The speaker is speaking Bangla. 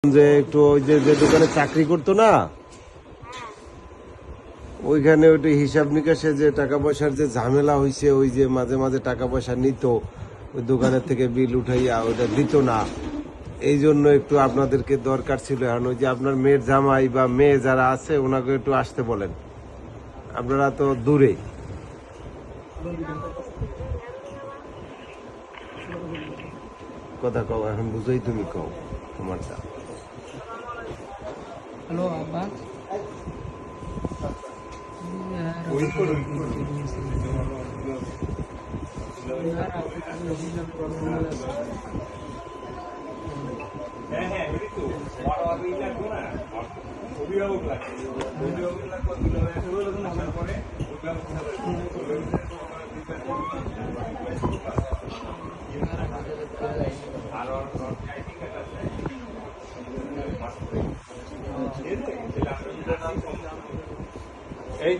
যে একটু ওই যে যে দোকানে চাকরি করতো না, ওইখানে ওইটা হিসাব নিকাশে যে টাকা পয়সার যে ঝামেলা হয়েছে, ওই যে মাঝে মাঝে টাকা পয়সা নিত ওই দোকানের থেকে, বিল উঠাইয়া ওইটা দিত না। এই জন্য একটু আপনাদেরকে দরকার ছিল। এখন ওই যে আপনার মেয়ের জামাই বা মেয়ে যারা আছে ওনাকে একটু আসতে বলেন, আপনারা তো দূরে। কথা কও, এখন বুঝোই তুমি কও তোমারটা। হ্যালো আব্বা, এই